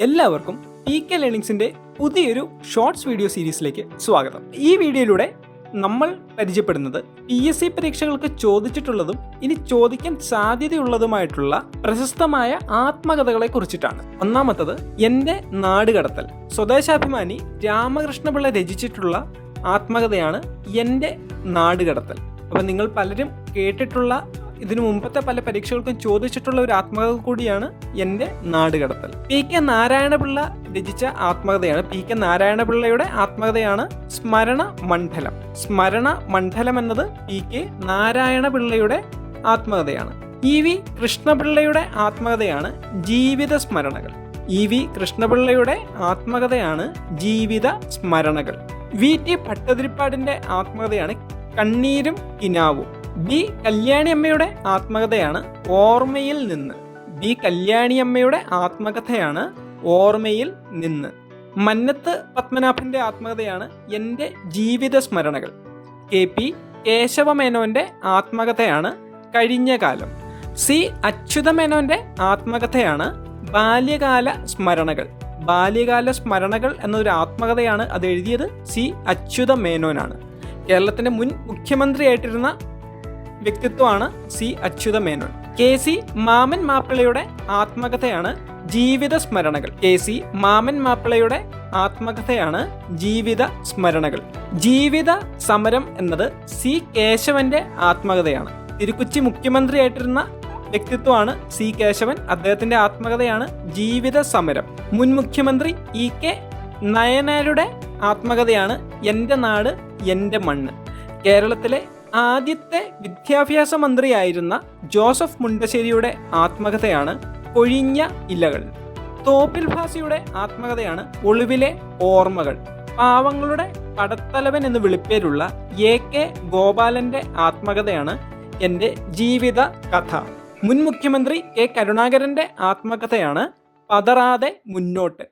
എല്ലാവർക്കും PK ലേണിംഗ്സിന്റെ പുതിയൊരു shorts video സീരീസിലേക്ക് സ്വാഗതം. ഈ വീഡിയോയിലൂടെ നമ്മൾ പരിചയപ്പെടുന്നത് PSC പരീക്ഷകൾക്ക് ചോദിച്ചിട്ടുള്ളതും ഇനി ചോദിക്കാൻ സാധ്യതയുള്ളതുമായിട്ടുള്ള പ്രശസ്തമായ ആത്മകഥകളെ കുറിച്ചിട്ടാണ്. ഒന്നാമത്തത് എൻ്റെ നാടുകടത്തൽ. സ്വദേശാഭിമാനി രാമകൃഷ്ണപിള്ള രചിച്ചിട്ടുള്ള ആത്മകഥയാണ് എൻ്റെ നാടുകടത്തൽ. അപ്പം നിങ്ങൾ പലരും കേട്ടിട്ടുള്ള ഇതിനു മുമ്പത്തെ പല പരീക്ഷകൾക്കും ചോദിച്ചിട്ടുള്ള ഒരു ആത്മകഥ കൂടിയാണ് എൻ്റെ നാടുകടത്തൽ. PK നാരായണപിള്ള രചിച്ച ആത്മകഥയാണ്. PK നാരായണപിള്ളയുടെ ആത്മകഥയാണ് സ്മരണ മണ്ഡലം. സ്മരണ മണ്ഡലം എന്നത് PK നാരായണപിള്ളയുടെ ആത്മകഥയാണ്. EV കൃഷ്ണപിള്ളയുടെ ആത്മകഥയാണ് ജീവിത സ്മരണകൾ. EV കൃഷ്ണപിള്ളയുടെ ആത്മകഥയാണ് ജീവിത സ്മരണകൾ. VT ഭട്ടതിരിപ്പാടിന്റെ ആത്മകഥയാണ് കണ്ണീരും കിനാവും. B കല്യാണിയമ്മയുടെ ആത്മകഥയാണ് ഓർമ്മയിൽ നിന്ന്. B കല്യാണിയമ്മയുടെ ആത്മകഥയാണ് ഓർമ്മയിൽ നിന്ന്. മന്നത്ത് പത്മനാഭന്റെ ആത്മകഥയാണ് എൻ്റെ ജീവിത സ്മരണകൾ. KP കേശവമേനോന്റെ ആത്മകഥയാണ് കഴിഞ്ഞ കാലം. C അച്യുതമേനോന്റെ ആത്മകഥയാണ് ബാല്യകാല സ്മരണകൾ. ബാല്യകാല സ്മരണകൾ എന്നൊരു ആത്മകഥയാണ് അത് എഴുതിയത് C അച്യുതമേനോനാണ്. കേരളത്തിന്റെ മുൻ മുഖ്യമന്ത്രിയായിട്ടിരുന്ന വ്യക്തിത്വമാണ് C അച്യുതമേനോൻ. KC മാമൻ മാപ്പിളയുടെ ആത്മകഥയാണ് ജീവിത സ്മരണകൾ. KC മാമൻ മാപ്പിളയുടെ ആത്മകഥയാണ് ജീവിത സ്മരണകൾ. ജീവിത സമരം എന്നത് C കേശവന്റെ ആത്മകഥയാണ്. തിരുക്കൊച്ചി മുഖ്യമന്ത്രിയായിട്ടിരുന്ന വ്യക്തിത്വമാണ് C കേശവൻ. അദ്ദേഹത്തിന്റെ ആത്മകഥയാണ് ജീവിത സമരം. മുൻ മുഖ്യമന്ത്രി EK നയനാരുടെ ആത്മകഥയാണ് എൻ്റെ നാട് എൻ്റെ മണ്ണ്. കേരളത്തിലെ ആദ്യത്തെ വിദ്യാഭ്യാസ മന്ത്രിയായിരുന്ന ജോസഫ് മുണ്ടശ്ശേരിയുടെ ആത്മകഥയാണ് കൊഴിഞ്ഞ ഇലകൾ. തോപ്പിൽ ഭാസിയുടെ ആത്മകഥയാണ് ഒളിവിലെ ഓർമ്മകൾ. പാവങ്ങളുടെ പടത്തലവൻ എന്ന് വിളിപ്പേരുള്ള AK ഗോപാലന്റെ ആത്മകഥയാണ് എൻ്റെ ജീവിത കഥ. മുൻ മുഖ്യമന്ത്രി K കരുണാകരന്റെ ആത്മകഥയാണ് പതറാതെ മുന്നോട്ട്.